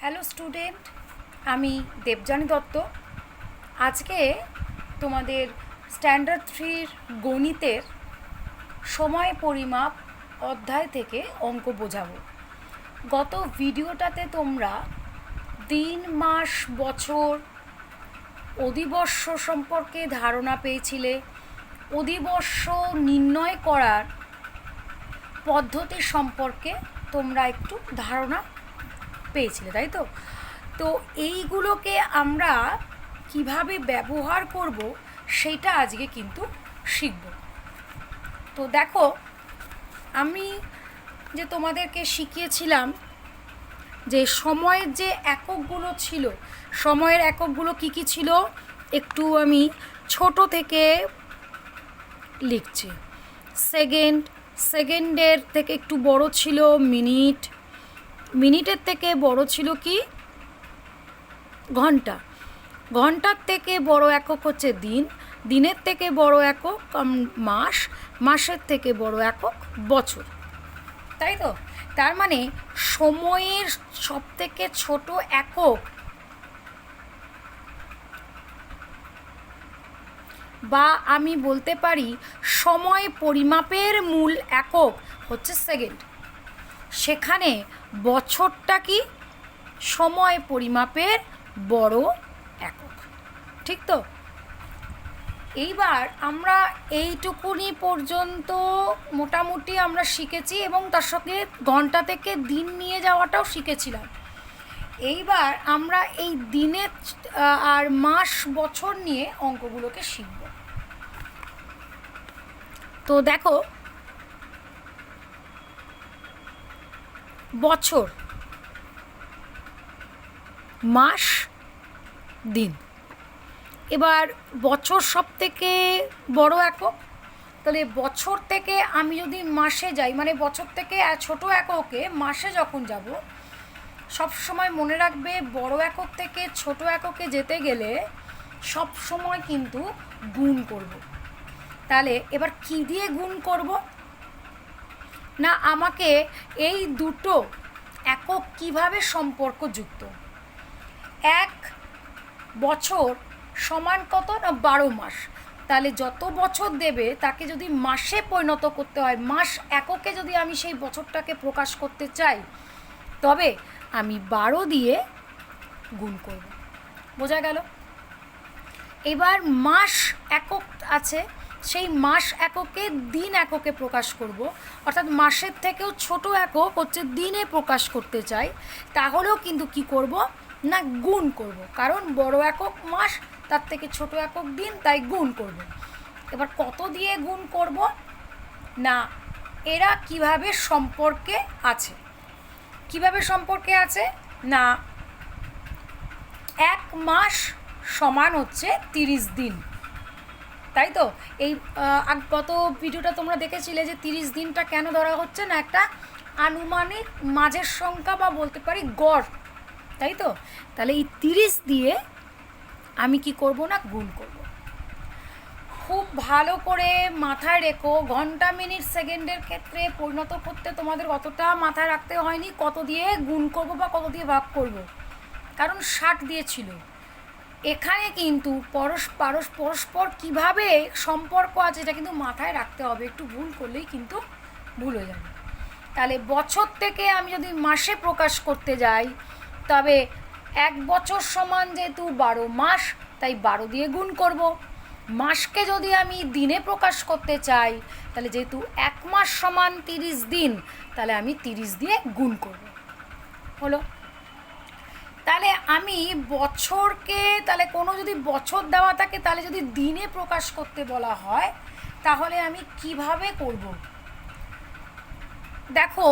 Hello student, আমি দেবযানী দত্ত। আজকে তোমাদের স্ট্যান্ডার্ড 3-র গণিতের সময় পরিমাপ অধ্যায় থেকে অঙ্ক বোঝাবো। গত ভিডিওটাতে তোমরা দিন, মাস, বছর, অধিবর্ষ সম্পর্কে ধারণা পেয়েছিলে। অধিবর্ষ নির্ণয় করার পদ্ধতি সম্পর্কে তোমরা একটু ধারণা পেয়েছিলে, তাই তো? তো এইগুলোকে আমরা কিভাবে ব্যবহার করব সেটা আজকে কিন্তু শিখব। তো দেখো, আমি যে তোমাদেরকে শিখিয়েছিলাম যে সময়ের যে এককগুলো ছিল, সময়ের এককগুলো কি কি ছিল একটু আমি ছোট থেকে লিখছি। সেকেন্ডের থেকে একটু বড় ছিল মিনিট, মিনিটের থেকে বড় ছিল কি ঘন্টা, ঘন্টার থেকে বড় একক হচ্ছে দিন, দিনের থেকে বড় একক মাস, মাসের থেকে বড় একক বছর, তাই তো? তার মানে সময়ের সবথেকে ছোট একক বা আমি বলতে পারি সময় পরিমাপের মূল একক হচ্ছে সেকেন্ড। সেখানে বছরটা কি সময় পরিমাপের বড় একক, ঠিক তো? এইবার আমরা এইটুকুনি পর্যন্ত মোটামুটি আমরা শিখেছি এবং তার সঙ্গে ঘন্টা থেকে দিন নিয়ে যাওয়াটাও শিখেছিলাম। এইবার আমরা এই দিনের আর মাস বছর নিয়ে অঙ্কগুলোকে শিখব। তো দেখো, বছর, মাস, দিন। এবার বছর সব থেকে বড় একক, তাহলে বছর থেকে আমি যদি মাসে যাই, মানে বছর থেকে ছোট এককে মাসে যখন যাব, সব সময় মনে রাখবে বড় একক থেকে ছোট এককে যেতে গেলে সব সময় কিন্তু গুণ করব। তাহলে এবার কি দিয়ে গুণ করব? না, আমাকে এই দুটো একক কিভাবে সম্পর্কযুক্ত। এক বছর সমান কত? না 12 মাস। তাহলে যত বছর দেবে তাকে যদি মাসে পরিণত করতে হয়, মাস এককে যদি আমি সেই বছরটাকে প্রকাশ করতে চাই, তবে আমি 12 দিয়ে গুণ করব। বোঝা গেল? এবার মাস একক আছে, সেই মাস এককে দিন এককে প্রকাশ করব, অর্থাৎ মাসের থেকেও ছোট একক হচ্ছে দিনে প্রকাশ করতে চাই, তাহলেও কিন্তু কি করব? না গুণ করব, কারণ বড় একক মাস, তার থেকে ছোট একক দিন, তাই গুণ করব। এবার কত দিয়ে গুণ করব? না, এরা কিভাবে সম্পর্কে আছে? কিভাবে সম্পর্কে আছে? না, এক মাস সমান হচ্ছে 30 দিন, তাই তো? এই গত ভিডিওটা তোমরা দেখেছিলে যে 30 দিনটা কেন ধরা হচ্ছে না একটা আনুমানিক মাঝের সংখ্যা বা বলতে পারি গড়, তাই তো? তাহলে এই 30 দিয়ে আমি কি করব? না গুণ করব। খুব ভালো করে মাথায় রেখো, ঘন্টা, মিনিট, সেকেন্ডের ক্ষেত্রে পরিণত করতে তোমাদের অতটা মাথায় রাখতে হয়নি কত দিয়ে গুণ করব বা কত দিয়ে ভাগ করব, কারণ 60 দিয়েছিল। এখানে কিন্তু পরস্পর কিভাবে সম্পর্ক আছে এটা কিন্তু মাথায় রাখতে হবে, একটু ভুল করলেই কিন্তু ভুল হয়ে যাবে। তাহলে বছর থেকে আমি যদি মাসে প্রকাশ করতে যাই, তবে এক বছর সমান যেহেতু 12 মাস, তাই 12 দিয়ে গুণ করব। মাসকে যদি আমি দিনে প্রকাশ করতে চাই, তাহলে যেহেতু এক মাস সমান 30 দিন, তাহলে আমি 30 দিয়ে গুণ করব। হলো? তাহলে আমি বছরকে, তাহলে কোনো যদি বছর দেওয়া থাকে, তাহলে যদি দিনে প্রকাশ করতে বলা হয়, তাহলে আমি কিভাবে করব? দেখো,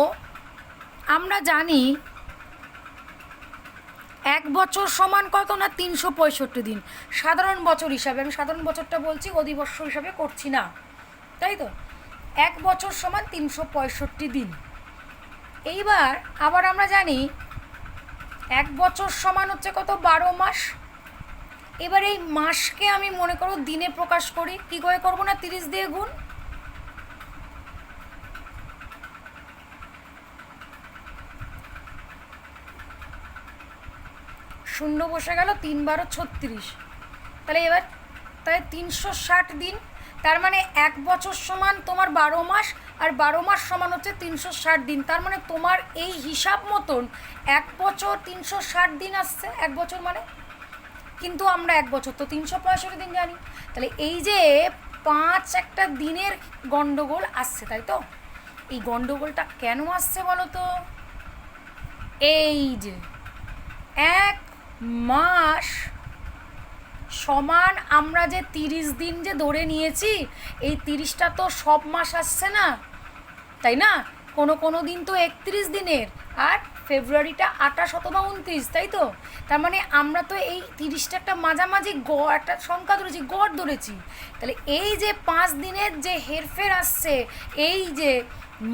আমরা জানি এক বছর সমান কত? না 365 দিন। সাধারণ বছর হিসাবে, আমি সাধারণ বছরটা বলছি, অধিবর্ষ হিসাবে করছি না, তাই তো? এক বছর সমান 365 দিন। এইবার আবার আমরা জানি এক বছর সমান হচ্ছে কত? 12 মাস। এবার এই মাসকে আমি মনে করো দিনে প্রকাশ করি, কী করে করবো? না 30 দিয়ে গুণ। শূন্য বসে গেল, 3 × 12 = 36। তাহলে এবার তাহলে 360 দিন, তার মানে 1 বছর সমান তোমার 12 মাস, আর 12 মাস সমান হচ্ছে 360 দিন। তার মানে তোমার এই হিসাব মতন 1 বছর 360 দিন আসছে, 1 বছর মানে। কিন্তু আমরা 1 বছর তো 365 দিন জানি। তাহলে এই যে 5 একটা দিনের গন্ডগোল আসছে, তাই তো? এই গন্ডগোলটা কেন আসছে বলো তো? এই যে 1 মাস সমান আমরা যে 30 দিন যে ধরে নিয়েছি, এই 30টা তো সব মাস আসছে না, তাই না? কোনো দিন তো 31 দিনের, আর ফেব্রুয়ারিটা 28 অথবা 29, তাই তো? তার মানে আমরা তো এই 30টা একটা মাঝামাঝি গড়, একটা সংখ্যা ধরেছি, গড় ধরেছি। তাহলে এই যে 5 দিনের যে হেরফের আসছে, এই যে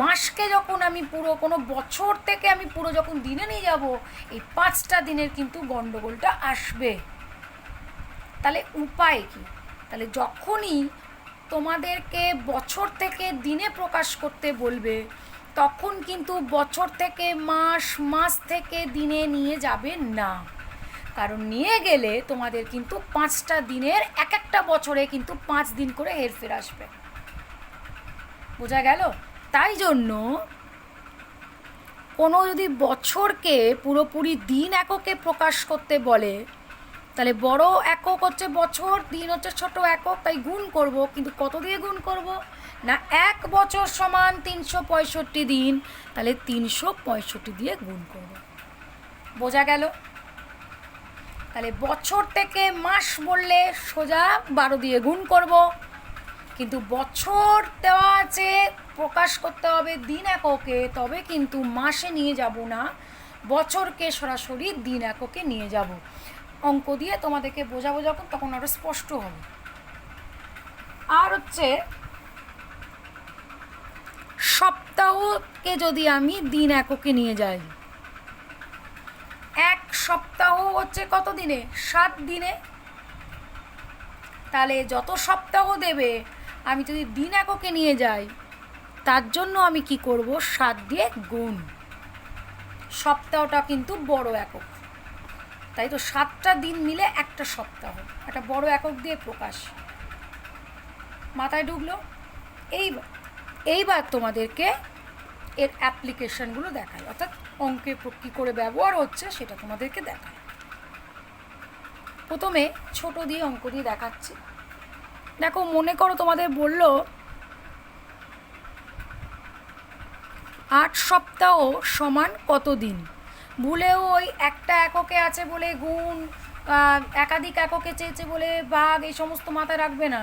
মাসকে যখন আমি পুরো কোনো বছর থেকে আমি পুরো যখন দিনে নিয়ে যাব, এই 5টা দিনের কিন্তু গণ্ডগোলটা আসবে। তাহলে উপায় কি? তাহলে যখনই তোমাদেরকে বছর থেকে দিনে প্রকাশ করতে বলবে, তখন কিন্তু বছর থেকে মাস, মাস থেকে দিনে নিয়ে যাবে না। কারণ নিয়ে গেলে তোমাদের কিন্তু 5টা দিনের এক একটা বছরে কিন্তু 5 দিন করে হেরফের আসবে। বোঝা গেল? তাই জন্য কোনো যদি বছরকে পুরোপুরি দিন এককে প্রকাশ করতে বলে, তাহলে বড় একক হচ্ছে বছর, দিন হচ্ছে ছোট একক, তাই গুণ করব। কিন্তু কত দিয়ে গুণ করব? না 1 বছর সমান 365 দিন, তাহলে 365 দিয়ে গুণ করব। বোঝা গেল? তাহলে বছর থেকে মাস বললে সোজা 12 দিয়ে গুণ করব, কিন্তু বছর দেওয়া আছে, প্রকাশ করতে হবে দিন এককে, তবে কিন্তু মাসে নিয়ে যাব না, বছরকে সরাসরি দিন এককে নিয়ে যাব। অঙ্ক দিয়ে তোমাদেরকে বোঝাবো যখন, তখন আরও স্পষ্ট হবে। আর হচ্ছে সপ্তাহকে যদি আমি দিন এককে নিয়ে যাই, 1 সপ্তাহ হচ্ছে কত দিনে? 7 দিনে। তাহলে যত সপ্তাহ দেবে আমি যদি দিন এককে নিয়ে যাই, তার জন্য আমি কি করব? 7 দিয়ে গুণ। সপ্তাহটা কিন্তু বড় একক, তাই তো 7টা দিন মিলে একটা সপ্তাহ, একটা বড় একক দিয়ে প্রকাশ। মাথায় ঢুকলো? এইবার তোমাদেরকে এর অ্যাপ্লিকেশনগুলো দেখায়, অর্থাৎ অঙ্কে কী করে ব্যবহার হচ্ছে সেটা তোমাদেরকে দেখায়। প্রথমে ছোট দিয়ে অঙ্ক দিয়ে দেখাচ্ছি। দেখো, মনে করো তোমাদের বললো 8 সপ্তাহ সমান কত দিন। ভুলেও ওই একটা এককে আছে বলে গুণ, একাধিক এককে চেয়েছে বলে ভাগ, এই সমস্ত মাথায় রাখবে না।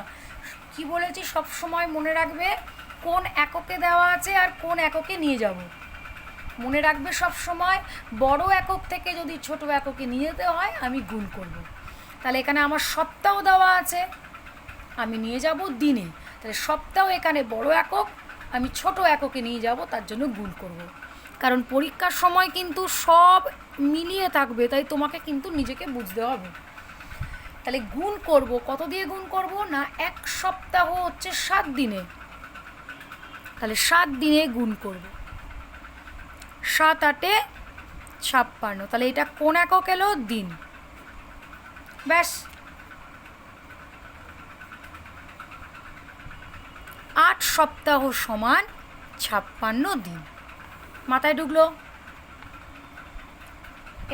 কি বলেছি সব সময় মনে রাখবে, কোন এককে দেওয়া আছে আর কোন এককে নিয়ে যাব। মনে রাখবে সব সময়, বড় একক থেকে যদি ছোট এককে নিয়ে যেতে হয় আমি গুণ করব। তাহলে এখানে আমার সপ্তাহ দেওয়া আছে, আমি নিয়ে যাব দিনে। তাহলে সপ্তাহ এখানে বড় একক, আমি ছোট এককে নিয়ে যাব, তার জন্য গুণ করব। কারণ পরীক্ষার সময় কিন্তু সব মিলিয়ে থাকবে, তাই তোমাকে কিন্তু নিজেকে বুঝতে হবে। তাহলে গুণ করব, কত দিয়ে গুণ করব? না 1 সপ্তাহ হচ্ছে 7 দিনে, তাহলে 7 দিনে গুণ করব। 7 8 56, তাহলে এটা কোন একক এলো? দিন। ব্যাস। 8 সপ্তাহ সমান 56 দিন। মাথায় ঢুকলো?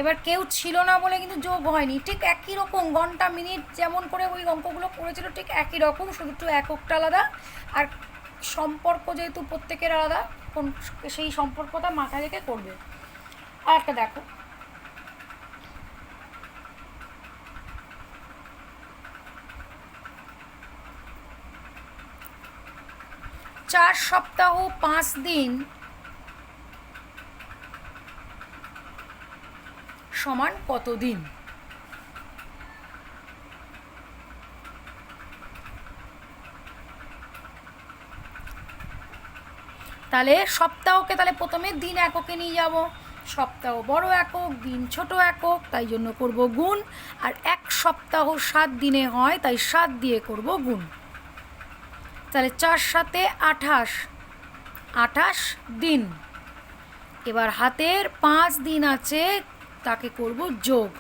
এবার কেউ ছিল না বলে কিন্তু যোগ হয়নি, ঠিক একই রকম ঘন্টা মিনিট যেমন করে ওই অঙ্কগুলো করেছিল ঠিক একই রকম, শুধু একটু এককটা আলাদা, আর সম্পর্ক যেহেতু প্রত্যেকের আলাদা, কোন সেই সম্পর্কটা মাথায় রেখে করবে। আর একটা দেখো, চার সপ্তাহ 5 দিন সমান কত দিন? তাহলে সপ্তাহকে তাহলে প্রথমে দিন এককে নিয়ে যাব। সপ্তাহ বড় একক, দিন ছোট একক, তাই জন্য করব গুণ। আর 1 সপ্তাহ 7 দিনে হয়, তাই 7 দিয়ে করব গুণ। তাহলে 4 7 28, 28 দিন। এবার হাতের 5 দিন আছে, তাকে করব যোগ।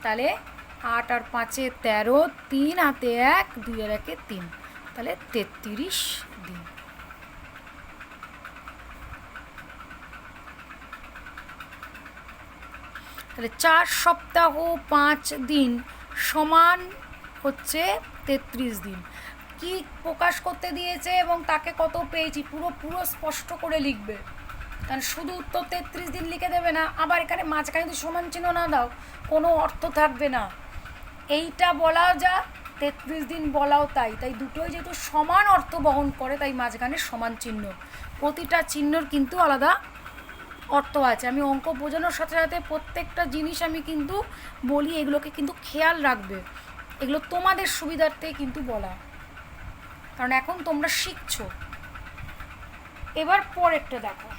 তাহলে 8 আর 5-এ 13, 3 হাতে 1, 2 আর 1-এ 3, তাহলে 33 দিন। তাহলে 4 সপ্তাহ 5 দিন সমান হচ্ছে 33 দিন। কি প্রকাশ করতে দিয়েছে এবং তাকে কত পেয়েছি পুরো স্পষ্ট করে লিখবে, কারণ শুধু উত্তর 33 দিন লিখে দেবে না, আবার এখানে মাঝখানে যদি সমান চিহ্ন না দাও কোনো অর্থ থাকবে না। এইটা বলাও যা, 33 দিন বলাও তাই, তাই দুটোই যেহেতু সমান অর্থ বহন করে তাই মাঝখানে সমান চিহ্ন। প্রতিটা চিহ্নর কিন্তু আলাদা অর্থ আছে। আমি অঙ্ক বোঝানোর সাথে সাথে প্রত্যেকটা জিনিস আমি কিন্তু বলি, এগুলোকে কিন্তু খেয়াল রাখবে, এগুলো তোমাদের সুবিধার্থে কিন্তু বলা, কারণ এখন তোমরা শিখছো। এবার পরেরটা দেখো,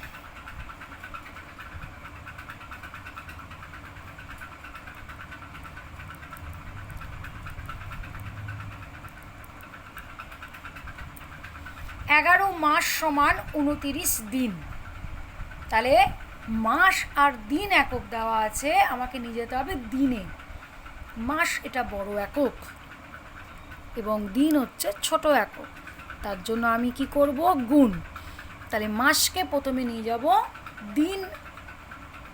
এগারো মাস সমান 29 দিন। তাহলে মাস আর দিন একক দেওয়া আছে, আমাকে নিয়ে যেতে হবে দিনে। মাস এটা বড় একক এবং দিন হচ্ছে ছোট একক, তার জন্য আমি কি করব, গুণ। তাহলে মাসকে প্রথমে নিয়ে যাব দিন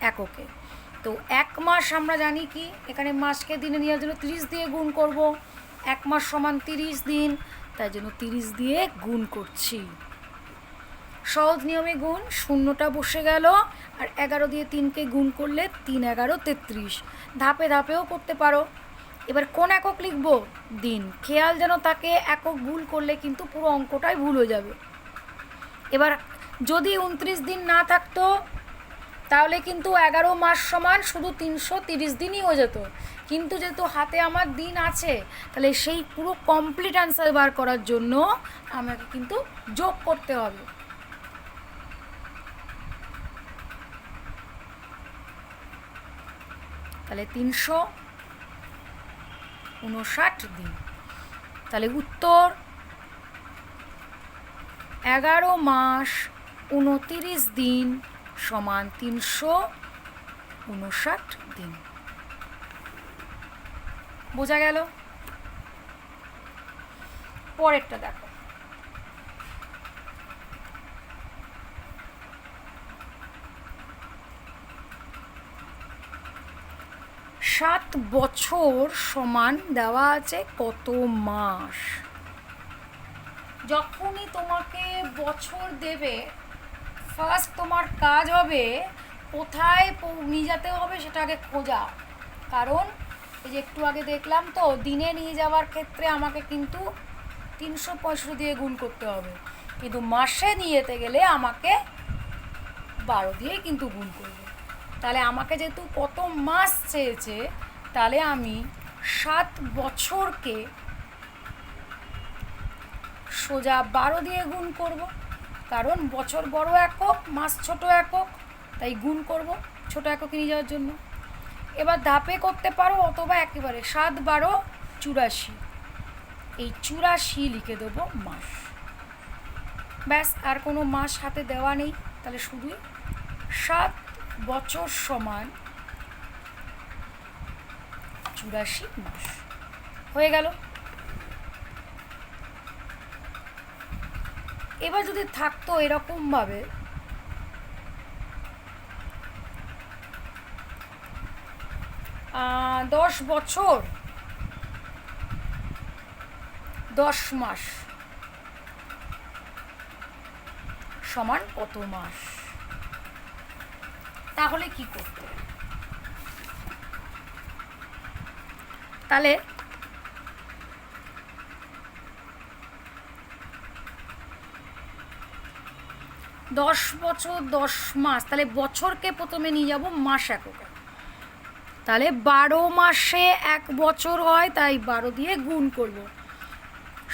এককে। তো 1 মাস আমরা জানি কি, এখানে মাসকে দিনে নেওয়ার জন্য 30 দিয়ে গুণ করব। 1 মাস সমান 30 দিন, তাই জন্য 30 দিয়ে গুণ করছি। সহজ নিয়মে গুণ, শূন্যটা বসে গেল, আর 11 দিয়ে 3কে গুণ করলে 3 11 33। ধাপে ধাপেও করতে পারো। এবার কোন একক লিখব, দিন। খেয়াল যেন তাকে একক ভুল করলে কিন্তু পুরো অঙ্কটাই ভুল হয়ে যাবে। এবার যদি 29 দিন না থাকতো তাহলে কিন্তু 11 মাস সমান শুধু 330 দিনই হয়ে যেত, কিন্তু যেহেতু হাতে আমার দিন আছে তাহলে সেই পুরো কমপ্লিট অ্যান্সার বার করার জন্য আমাকে কিন্তু যোগ করতে হবে। তাহলে 359 দিন। তাহলে উত্তর 11 মাস 29 দিন সমান 359 দিন। বোঝা গেল? পরেরটা দেখো, সাত বছর সমান দেওয়া আছে কত মাস। যখনই তোমাকে বছর দেবে, ফার্স্ট তোমার কাজ হবে কোথায় নিয়ে যেতে হবে সেটা আগে খোঁজা। কারণ এই যে একটু আগে দেখলাম তো, দিনে নিয়ে যাওয়ার ক্ষেত্রে আমাকে কিন্তু 365 দিয়ে গুণ করতে হবে, কিন্তু মাসে নিয়ে যেতে গেলে আমাকে 12 দিয়েই কিন্তু গুণ করবে। তাহলে আমাকে যেহেতু কত মাস চেয়েছে, তাহলে আমি 7 বছরকে সোজা 12 দিয়ে গুণ করব, কারণ বছর বড় একক, মাস ছোট একক, তাই গুণ করব ছোট একক নিয়ে যাওয়ার জন্য। এবার ধাপে করতে পারো অথবা একেবারে 7 12 84, এই 84 লিখে দেবো মাস। ব্যাস, আর কোনো মাস হাতে দেওয়া নেই, তাহলে শুধুই 7 বছর সমান 84 মাস হয়ে গেল। এবার যদি থাকতো এরকমভাবে, 10 বছর 10 মাস সমান কত মাস, তাহলে কি করতে? তাহলে 10 বছর 10 মাস, তাহলে বছরকে প্রথমে নিয়ে যাব মাস এককে। তাহলে 12 মাসে 1 বছর হয়, তাই 12 দিয়ে গুণ করব।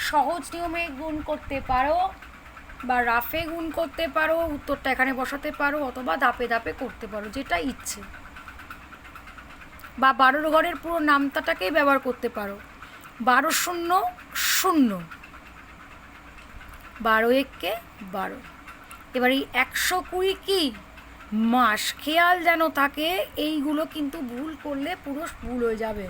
সহজ নিয়মে গুণ করতে পারো বা রাফে গুণ করতে পারো, উত্তরটা এখানে বসাতে পারো, অথবা ধাপে ধাপে করতে পারো, যেটা ইচ্ছে। বা 12 ঘরের পুরো নামতাটাকেই ব্যবহার করতে পারো, 12 শূন্য 0, 12 একে 12। এবার এই 120 কি মাস খেয়াল যেন থাকে, এইগুলো কিন্তু ভুল করলে পুরো ভুল হয়ে যাবে।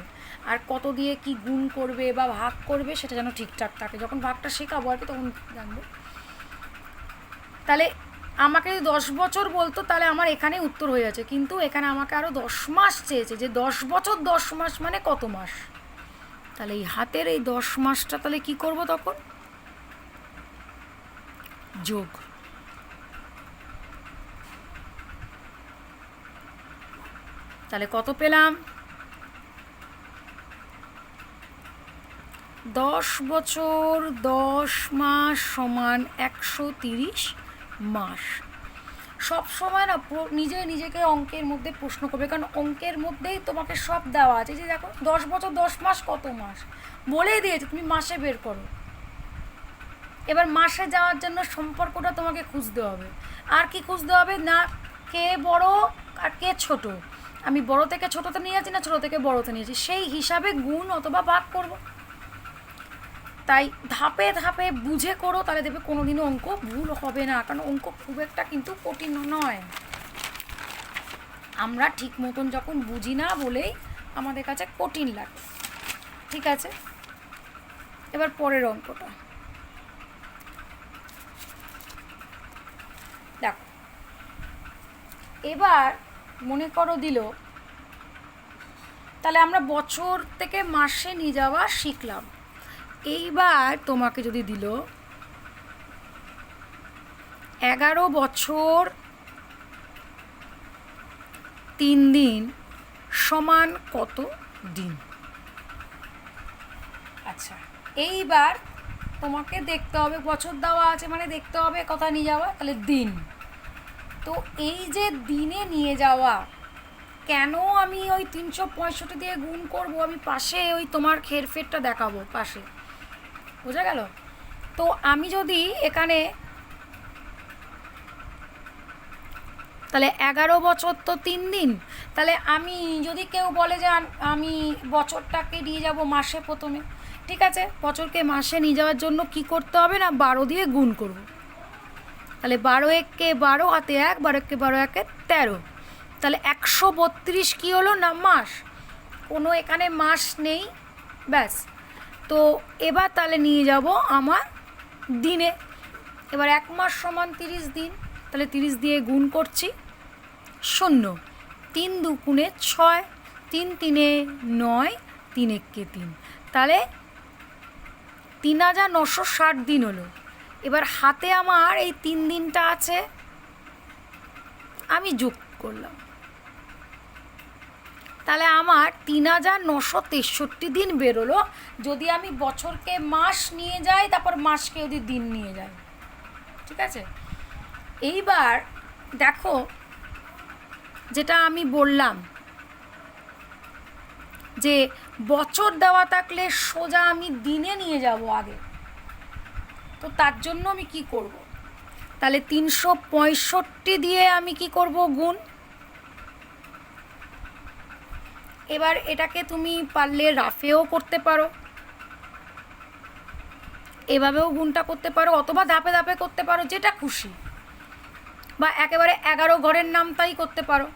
আর কত দিয়ে কি গুণ করবে বা ভাগ করবে সেটা যেন ঠিকঠাক থাকে। যখন ভাগটা শেখাবো আর কি তখন জানবো। তাহলে আমাকে যদি 10 বছর বলতো তাহলে আমার এখানে উত্তর হয়ে যাচ্ছে, কিন্তু এখানে আমাকে আরও 10 মাস চেয়েছে, যে 10 বছর 10 মাস মানে কত মাস। তাহলে এই হাতের এই 10 মাসটা তাহলে কি করব তখন? যোগ। তাহলে কত পেলাম? 10 বছর 10 মাস সমান 130 মাস। সব সময় না নিজেকে অঙ্কের মধ্যে প্রশ্ন করবে, কারণ অঙ্কের মধ্যেই তোমাকে সব দেওয়া আছে। যে দেখো 10 বছর 10 মাস কত মাস বলেই দিয়েছে, তুমি মাসে বের করো। এবার মাসে যাওয়ার জন্য সম্পর্কটা তোমাকে খুঁজতে হবে। আর কি খুঁজতে হবে না, কে বড় আর কে ছোট। আমি বড় থেকে ছোটোতে নিয়ে যাচ্ছি না ছোটো থেকে বড়োতে নিয়েছি, সেই হিসাবে গুণ অথবা ভাগ করব। তাই ধাপে ধাপে বুঝে করো, তাহলে দেখবে কোনোদিনও অঙ্ক ভুল হবে না। কারণ অঙ্ক খুব একটা কিন্তু কঠিন নয়, আমরা ঠিক মতন যখন বুঝি না বলেই আমাদের কাছে কঠিন লাগে। ঠিক আছে, এবার পরের অঙ্কটা দেখো। এবার মনে করো দিল, তাহলে আমরা বছর থেকে মাসে নিয়ে যাওয়া শিখলাম। এইবার তোমাকে যদি দিল 11 বছর 3 দিন সমান কত দিন। আচ্ছা, এইবার তোমাকে দেখতে হবে, বছর দেওয়া আছে মানে দেখতে হবে কথা নিয়ে যাওয়া, তাহলে দিন। তো এই যে দিনে নিয়ে যাওয়া, কেন আমি ওই 365 দিয়ে গুণ করব, আমি পাশে ওই তোমার হেরফেরটা দেখাবো পাশে, বোঝা গেল? তো আমি যদি এখানে তাহলে 11 বছর তো 3 দিন, তাহলে আমি যদি কেউ বলে যে আমি বছরটাকে নিয়ে যাব মাসে প্রথমে, ঠিক আছে, বছরকে মাসে নিয়ে যাওয়ার জন্য কি করতে হবে না 12 দিয়ে গুণ করব। তাহলে 12 একে 12 হাতে 1, 12 একে 12 একে 13, তাহলে 132 কী হলো না মাস। কোনো এখানে মাস নেই, ব্যাস। তো এবার তাহলে নিয়ে যাব আমার দিনে। এবার 1 মাস সমান 30 দিন, তাহলে 30 দিয়ে গুণ করছি, 0, 3 দুগুণে 6, 3 তিনে 9, 3 একে 3, তাহলে 3960 দিন হলো। এবার হাতে আমার এই 3 দিনটা আছে, আমি যোগ করলাম, তাহলে আমার 3963 দিন বেরোলো। যদি আমি বছরকে মাস নিয়ে যাই, তারপর মাসকে যদি দিন নিয়ে যাই, ঠিক আছে। এইবার দেখো, যেটা আমি বললাম যে বছর দেওয়া থাকলে সোজা আমি দিনে নিয়ে যাব আগে, তো তার জন্য আমি কি করব, তাহলে 365 দিয়ে আমি কি করব গুণ। এবার এটাকে তুমি পারলে রাফেও করতে পারো, এভাবেও গুণটা করতে পারো, অথবা ধাপে ধাপে করতে পারো, যেটা খুশি, বা একেবারে 11 ঘরের নামটাই করতে পারো।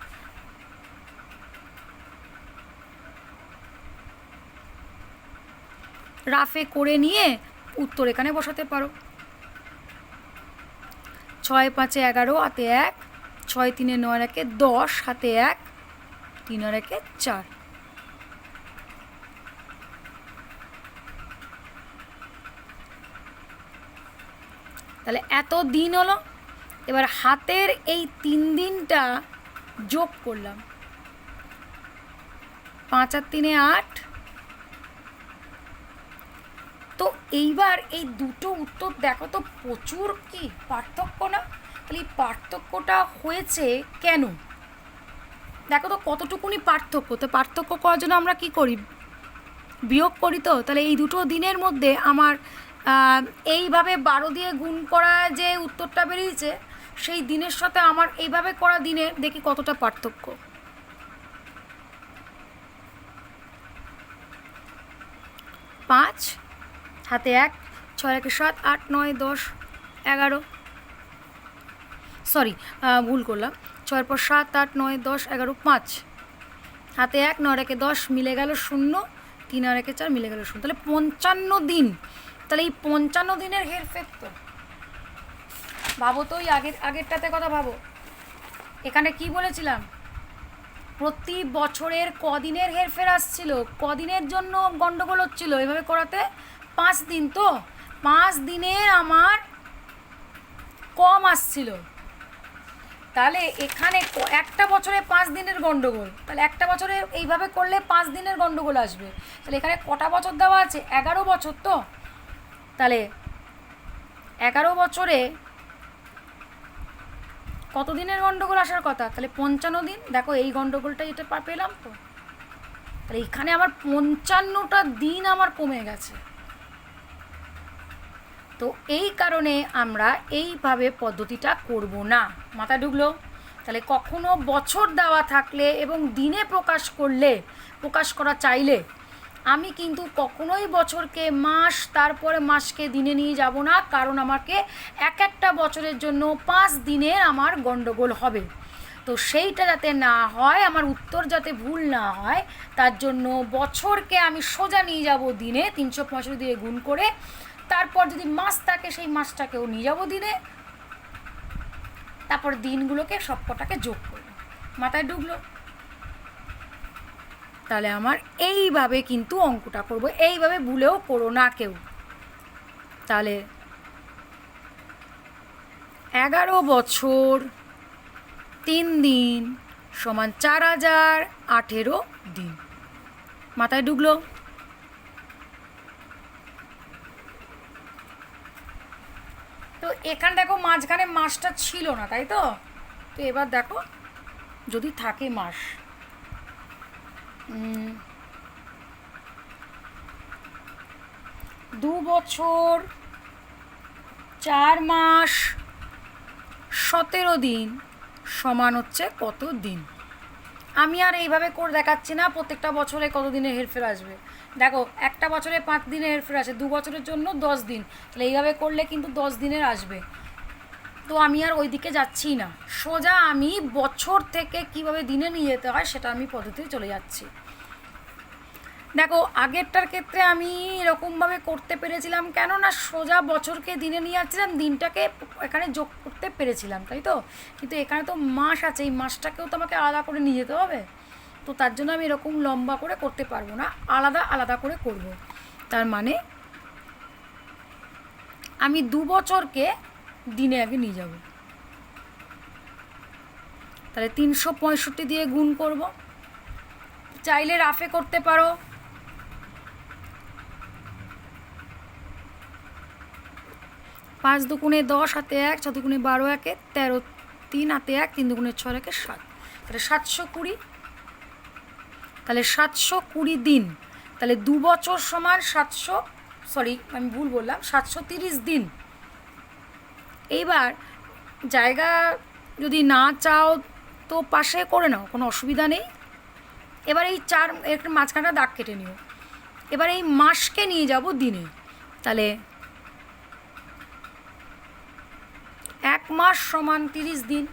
রাফে করে নিয়ে উত্তর এখানে বসাতে পারো। 6 5 11 হাতে 1, 6 3 9 একে 10 হাতে 1, 3 আর একে 4। তাহলে এত দিন হলো। এবার হাতের এই 3 দিনটা যোগ করলাম, 5 আর 3 8। তো এইবার এই দুটো উত্তর দেখো তো প্রচুর কি পার্থক্য না। তাহলে এই পার্থক্যটা হয়েছে কেন, দেখো তো কতটুকুনি পার্থক্য। তো পার্থক্য করার জন্য আমরা কি করি, বিয়োগ করি। তো তাহলে এই দুটো দিনের মধ্যে আমার এইভাবে 12 দিয়ে গুণ করা যে উত্তরটা বেরিয়েছে, সেই দিনের সাথে আমার এইভাবে করা দিনের দেখি কতটা পার্থক্য। 5 হাতে 1, 6 একে 7, 8 9 10 11, সরি ভুল করলাম, ছয়ের পর 7, 8, 9, 10, 11, 5, হাতে 1, 9 রেখে 10, মিলে গেল 0, 3 আর 1 4, মিলে গেল 0। তাহলে 55 দিন। তাহলে এই 55 দিনের হেরফের তো ভাবো তো, ওই আগেরটাতে কথা ভাবো। এখানে কি বলেছিলাম, প্রতি বছরের কদিনের হেরফের আসছিল, কদিনের জন্য গন্ডগোল হচ্ছিল এভাবে করাতে? 5 দিন। তো 5 দিনের আমার কম আসছিল। তাহলে এখানে একটা বছরে 5 দিনের গন্ডগোল, তাহলে একটা বছরে এইভাবে করলে 5 দিনের গন্ডগোল আসবে। তাহলে এখানে কটা বছর দেওয়া আছে? 11 বছর। তো তাহলে 11 বছরে কত দিনের গন্ডগোল আসার কথা? তাহলে 55 দিন। দেখো এই গন্ডগোলটাই এটা পেলাম। তো তাহলে এখানে আমার 55টা দিন আমার কমে গেছে। তো এই কারণে আমরা এইভাবে পদ্ধতিটা করব না। মাথায় ঢুকলো? তাহলে কখনো বছর দেওয়া থাকলে এবং দিনে প্রকাশ করা চাইলে আমি কিন্তু কখনোই বছরকে মাস, তারপরে মাসকে দিনে নিয়ে যাব না, কারণ আমাকে একটা বছরের জন্য 5 দিনের আমার গন্ডগোল হবে। তো সেইটা যাতে না হয়, আমার উত্তর যাতে ভুল না হয়, তার জন্য বছরকে আমি সোজা নিয়ে যাব দিনে, 365 দিয়ে গুণ করে। তারপর যদি মাস থাকে সেই মাসটাকেও নিয়ে যাব দিনে, তারপর দিনগুলোকে সবকটাকে যোগ করব। মাথায় ঢুকলো? তাহলে আমার এইভাবে কিন্তু অঙ্কটা করব, এইভাবে ভুলেও করো না কেউ। তাহলে 11 বছর 3 দিন সমান 4018 দিন। মাথায় ঢুকলো? তো এখানে দেখো মাঝখানে মাসটা ছিল না, তাই তো? তো এবার দেখো যদি থাকে মাস, 2 বছর 4 মাস 17 দিন সমান হচ্ছে কত দিন? আমি আর এইভাবে করে দেখাচ্ছি না প্রত্যেকটা বছরে কত দিনের হেরফের আসবে। দেখো একটা বছরে 5 দিনের হেরফের আসে, 2 বছরের জন্য 10 দিন। তাহলে এইভাবে করলে কিন্তু 10 দিনের আসবে। তো আমি আর ওই দিকে যাচ্ছি না, সোজা আমি বছর থেকে কিভাবে দিনে নিয়ে যেতে হয় সেটা আমি পদ্ধতিতে চলে যাচ্ছি। দেখো আগেরটার ক্ষেত্রে আমি এরকমভাবে করতে পেরেছিলাম, কেননা সোজা বছরকে দিনে নিয়ে যাচ্ছিলাম, দিনটাকে এখানে যোগ করতে পেরেছিলাম, তাই তো? কিন্তু এখানে তো মাস আছে, এই মাসটাকেও তো আমাকে আলাদা করে নিয়ে যেতে হবে। তো তার জন্য আমি এরকম লম্বা করে করতে পারবো না, আলাদা আলাদা করে করব। তার মানে আমি 2 বছরকে দিনে আগে নিয়ে যাব। তাহলে 365 দিয়ে গুণ করব। চাইলে রাফে করতে পারো, 5 দুগুণে 10, হাতে 1, 6 দুগুণে 12, 1 13, 3 হাতে 1, 3 দুগুণে 6, 1 7। তাহলে 720। তাহলে 720 দিন। তাহলে 2 বছর সমান 700, সরি আমি ভুল বললাম, 730 দিন। এইবার জায়গা যদি না চাও তো পাশে করে নাও, কোনো অসুবিধা নেই। এবার এই 4 একটা মাঝখানটা দাগ কেটে নিও। এবার এই মাসকে নিয়ে যাব দিনে। তাহলে 1 মাস সমান 30 দিন।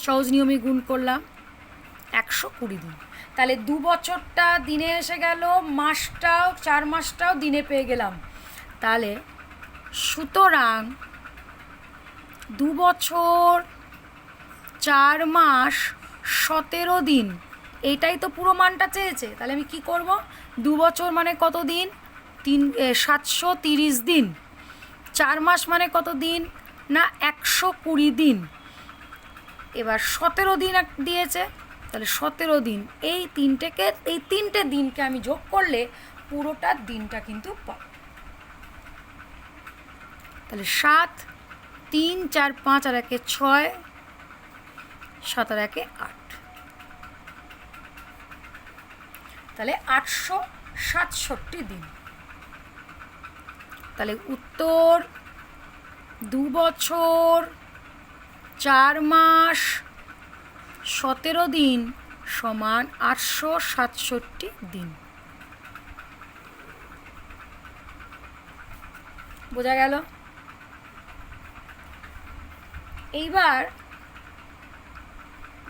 সহজ নিয়মে গুণ করলাম, 120 দিন। তাহলে 2 বছরটা দিনে এসে গেল, মাসটাও 4 মাসটাও দিনে পেয়ে গেলাম। তাহলে সুতরাং 2 বছর 4 মাস 17 দিন, এইটাই তো পুরো মানটা চেয়েছে। তাহলে আমি কি করব? 2 বছর মানে কত দিন? 730 দিন। 4 মাস মানে কত দিন? না 120 দিন। এবার 17 দিন দিয়েছে, তাহলে 17 দিন। এই 3টে দিনকে আমি যোগ করলে পুরোটা দিনটা কিন্তু পাবো। তাহলে 7, 3, 4, 5 আর 1 6, 7 আর 1 8। তাহলে 867 দিন। তাহলে উত্তর 2 বছর 4 মাস 17 দিন সমান 867 দিন। বোঝা গেল? এইবার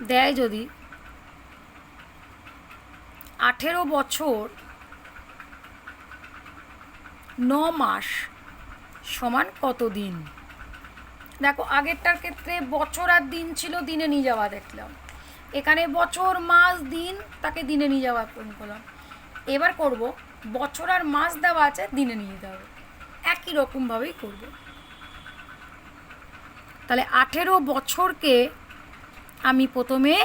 দেয় যদি 18 বছর 9 মাস সমান কত দিন। দেখো আগেরটার ক্ষেত্রে বছর আর দিন ছিল, দিনে নিয়ে যাওয়া দেখলাম। এখানে বছর মাস দিন, তাকে দিনে নিয়ে যাওয়া পূরণ করলাম। এবার করব বছর আর মাস দেওয়া আছে, দিনে নিয়ে যেতে হবে, একই রকমভাবেই করব। তাহলে 18 বছরকে আমি প্রথমে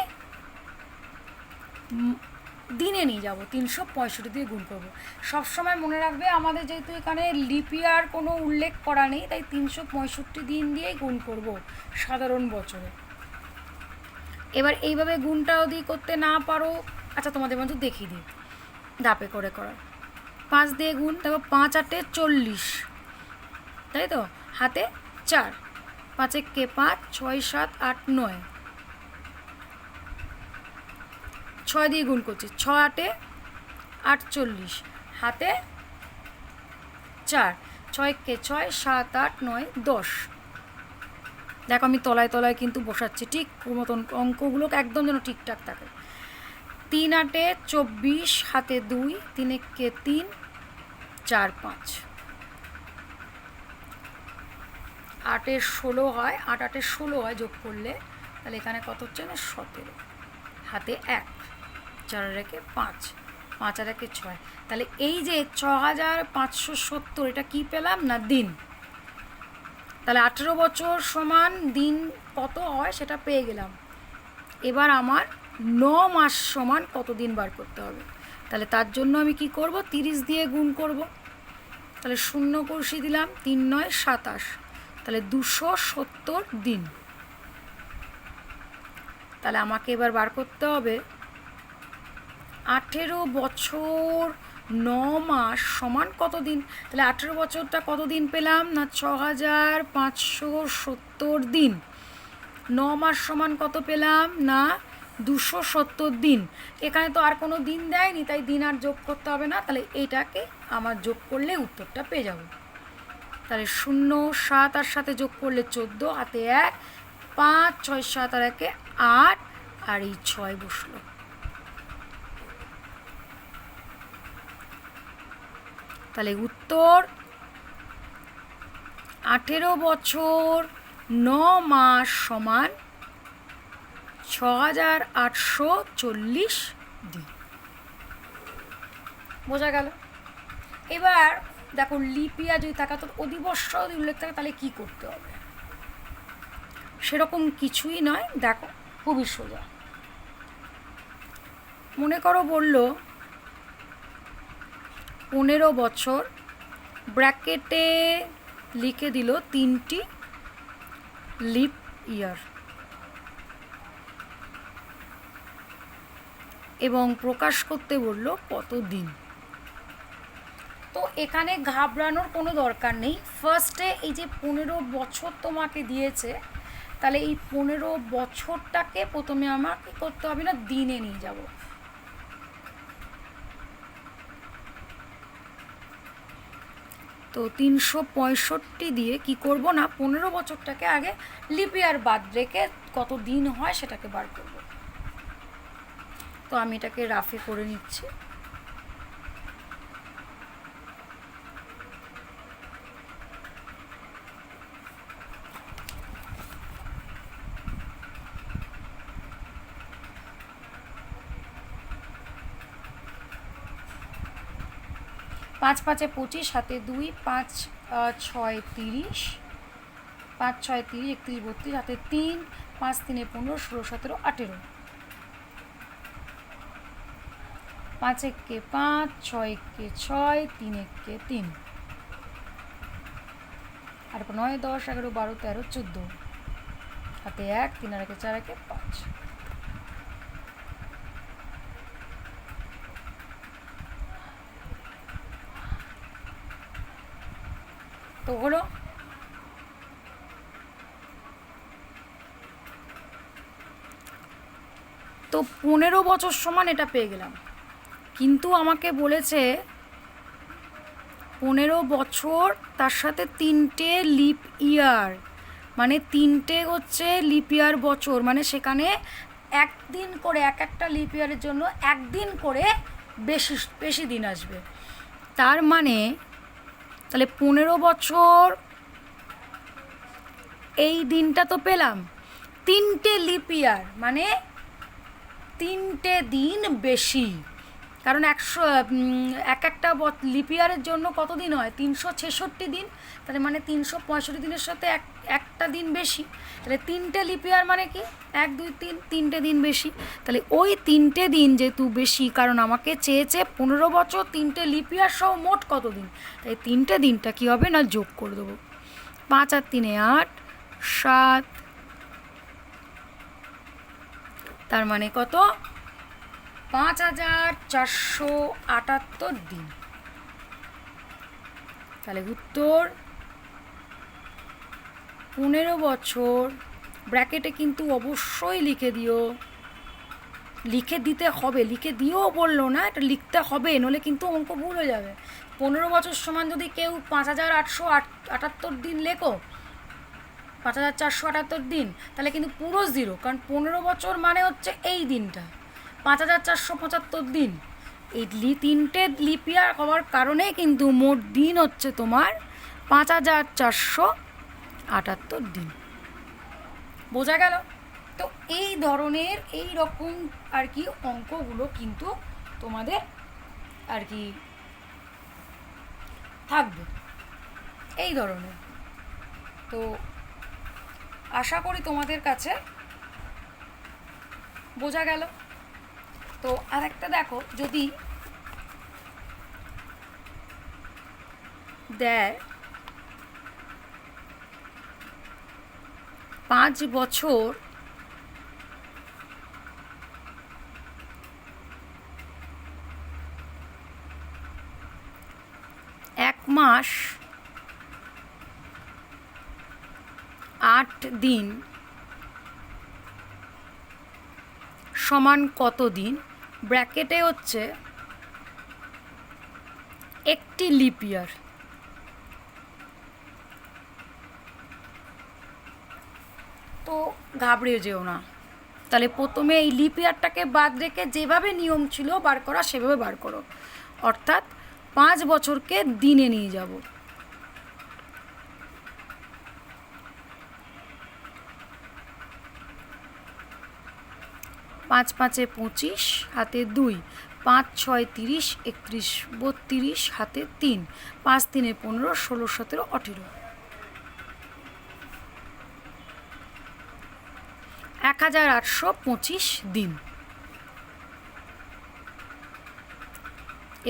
দিনে নিয়ে যাব, 365 দিয়ে গুণ করব। সবসময় মনে রাখবে আমাদের যেহেতু এখানে লিপিয়ার কোনো উল্লেখ করা নেই, তাই 365 দিন দিয়েই গুণ করব সাধারণ বছরে। এবার এইভাবে গুণটা যদি করতে না পারো, আচ্ছা তোমাদের মধ্যে দেখিয়ে দিই ধাপে করে করার। 5 দিয়ে গুণ, দেখো 5 8 40, তাই তো, হাতে 4, 5 একে 5, 6 7 8 9, 6 দিয়ে গুণ করছি, 6 8 48, হাতে 4, 6 একে 6, 7 8 9 10। দেখো আমি তলায় তলায় কিন্তু বসাচ্ছি ঠিক মতন, অঙ্কগুলো একদম যেন ঠিকঠাক থাকে। 3 8 24, হাতে 2, 3 একে 3, 4 5, 8 16 হয়, 8 8 16 হয় যোগ করলে, তাহলে এখানে কত হচ্ছে না 17, হাতে 1, 4 রেখে 5, 5 আর 1 6, তাহলে এই যে 6570 এটা কি পেলাম না দিন। তাহলে 18 বছর সমান দিন কত হয় সেটা পেয়ে গেলাম। এবার আমার 9 মাস সমান কত দিন বার করতে হবে। তাহলে তার জন্য আমি কি করব, 30 দিয়ে গুণ করব। তাহলে 0 কষি দিলাম, 3 9 27, তাহলে 270 দিন। তাহলে আমাকে এবার বার করতে হবে 18 বছর 9 মাস সমান কত দিন। তাহলে 18 বছরটা কত দিন পেলাম না 6570 দিন। 9 মাস সমান কত পেলাম না 270 দিন। এখানে তো আর কোনো দিন দেয়নি, তাই দিন আর যোগ করতে হবে না। তাহলে এইটাকে আমার যোগ করলে উত্তরটা পেয়ে যাব। তাহলে 0 7 আর সাথে যোগ করলে 14, হাতে 1, 5 6 7 আর 1 8, আর এই 6 বসলো। তাহলে উত্তর 18 বছর 9 মাস সমান 6840 দিন। বোঝা গেল? এবার দেখো লিপিয়া যদি থাকে, তো অধিবর্ষ যদি উল্লেখ থাকে, তাহলে কি করতে হবে? সেরকম কিছুই নয়, দেখো খুবই সোজা। মনে করো বলল 15 বছর, ব্র্যাকেটে লিখে দিল 3টি লিপ ইয়ার, এবং প্রকাশ করতে বলল কত দিন। তো এখানে ঘাবড়ানোর কোনো দরকার নেই। ফার্স্টে এই যে 15 বছর তোমাকে দিয়েছে, তাহলে এই 15 বছরটাকে প্রথমে আমার কী করতে হবে না দিনে নিয়ে যাব। তো 365 দিয়ে কি করব না 15 বছরটাকে আগে লিপ ইয়ার বাদ রেখে কত দিন হয় সেটাকে বার করব। তো আমি এটাকে রাফে করে নিচ্ছি। পাঁচ 5 25, হাতে 2, 5 6 30, 5 6 30 31 32, হাতে 3, 5 3 15, 16 17 18, 5 1 5, 6 1 6, 3 1 3, আর 9 10 11 12 13 14, হাতে 1, 3 আর 1 4 1 5। তো হলো। তো 15 বছর সমান এটা পেয়ে গেলাম, কিন্তু আমাকে বলেছে 15 বছর তার সাথে 3টে লিপ ইয়ার, মানে 3টে হচ্ছে লিপ ইয়ার বছর, মানে সেখানে একদিন করে, এক একটা লিপ ইয়ারের জন্য একদিন করে বেশি বেশি দিন আসবে। তার মানে তাহলে 15 বছর এই দিনটা তো পেলাম, 3টে লিপ ইয়ার মানে 3টে দিন বেশি, কারণ এক একটা লিপ ইয়ারের জন্য কত দিন হয়? 366 দিন, তাহলে মানে 365 দিনের সাথে একটা দিন বেশি, তাহলে 3টে লিপ ইয়ার মানে কি 1 2 3, 3টে দিন বেশি। তাহলে ওই 3টে দিন যেহেতু বেশি, কারণ আমাকে চেয়েছে 15 বছর 3টে লিপ ইয়ার সহ মোট কত দিন, তাই 3টে দিনটা কী হবে না যোগ করে দেবো। 5 আর 3 8 7, তার মানে কত? 5478 দিন। তাহলে উত্তর 15 বছর, ব্র্যাকেটে কিন্তু অবশ্যই লিখে দিও, লিখে দিতে হবে, লিখে দিও বললো না, এটা লিখতে হবে, নলে কিন্তু অঙ্ক ভুল হয়ে যাবে। 15 বছর সমান যদি কেউ 5878 দিন লেখো, 5478 দিন, তাহলে কিন্তু পুরো জিরো, কারণ 15 বছর মানে হচ্ছে এই দিনটা, 5475 দিন। এই 3টে লিপ ইয়ার হওয়ার কারণে কিন্তু মোট দিন হচ্ছে তোমার 5478 দিন। বোঝা গেল? তো এই ধরনের এই রকম আর কি অঙ্কগুলো কিন্তু তোমাদের আর কি থাকবে এই ধরনের। তো আশা করি তোমাদের কাছে বোঝা গেল। তো আরেকটা দেখো, যদি দেয় 5 বছর 1 মাস 8 দিন সমান কত দিন, ব্র্যাকেটে হচ্ছে একটি লিপ ইয়ার। তো ঘাবড়ে যেও না, তাহলে প্রথমে এই লিপ ইয়ারটাকে বাদ রেখে যেভাবে নিয়ম ছিল বার করা সেভাবে বার করো, অর্থাৎ 5 বছরকে দিনে নিয়ে যাব। পাঁচ 5 25, হাতে 2, 5 6 30, 31 32, হাতে 3, 5 3 15, 16 17 18, 1825 দিন।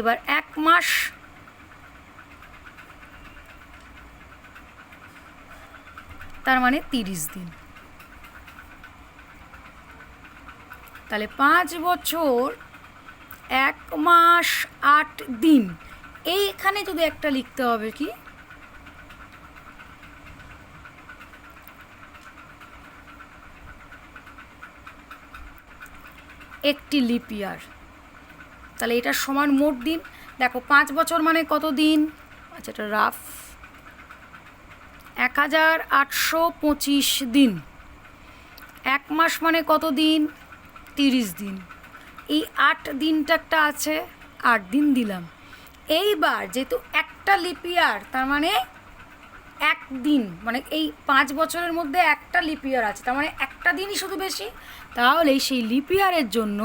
এবার 1 মাস তার মানে 30 দিন। তাহলে 5 বছর 1 মাস 8 দিন, এইখানে যদি একটা লিখতে হবে কি একটি লিপ ইয়ার, তাহলে এটা সমান মোট দিন। দেখো 5 বছর মানে কত দিন, আচ্ছা এটা রাফ, 1825 দিন। 1 মাস মানে কত দিন, 30 দিন। এই 8 দিনটা একটা আছে, 8 দিন দিলাম। এইবার যেহেতু একটা লিপ ইয়ার, তার মানে একদিন, মানে এই 5 বছরের মধ্যে একটা লিপ ইয়ার আছে, তার মানে একটা দিনই শুধু বেশি, তাহলে সেই লিপ ইয়ারের জন্য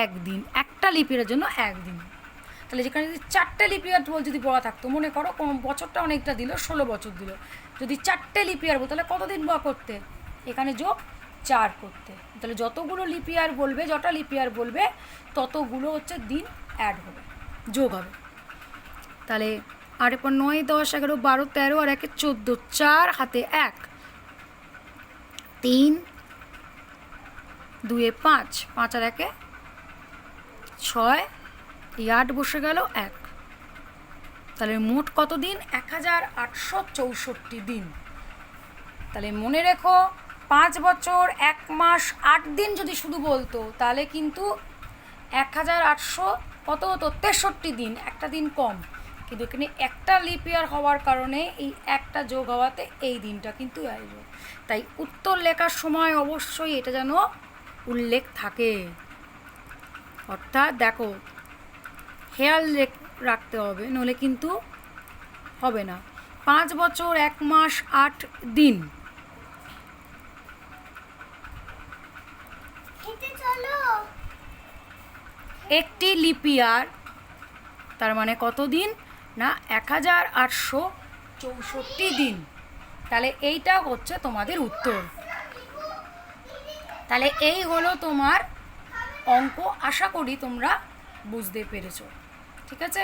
একদিন, একটা লিপ ইয়ারের জন্য একদিন। তাহলে যেখানে যদি 4টে লিপ ইয়ার যদি বলা থাকতো, মনে করো কোন বছরটা অনেকটা দিল, 16 বছর দিল, যদি 4টে লিপ ইয়ার বলতো তাহলে কতদিন করতে, এখানে যোগ 4 করতে, তাহলে যতগুলো লিপ ইয়ার বলবে, যটা লিপ ইয়ার বলবে ততগুলো হচ্ছে দিন অ্যাড হবে, যোগ হবে। তাহলে 8 × 9 10 11 12 13 আর 1 14, 4 হাতে 1, 3 2 5, 5 আর 1 6, এই 8 বসে গেল 1, তাহলে মোট কত দিন, 1864 দিন। তাহলে মনে রেখো 5 বছর 1 মাস 8 দিন যদি শুধু বলতো, তাহলে কিন্তু 1800 কত হতো, 63 দিন, একটা দিন কম, কিন্তু এখানে একটা লিপ ইয়ার হওয়ার কারণে এই একটা যোগ হওয়াতে এই দিনটা কিন্তু আসবে। তাই উত্তর লেখার সময় অবশ্যই এটা যেন উল্লেখ থাকে। অর্থাৎ দেখো খেয়াল রাখতে হবে, নইলে কিন্তু হবে না। 5 বছর 1 মাস 8 দিন। একটি লিপ ইয়ার তার মানে কত দিন না 1864 দিন। তাহলে এইটা হচ্ছে তোমাদের উত্তর। তাহলে এই হলো তোমার অঙ্ক। আশা করি তোমরা বুঝতে পেরেছো। ঠিক আছে।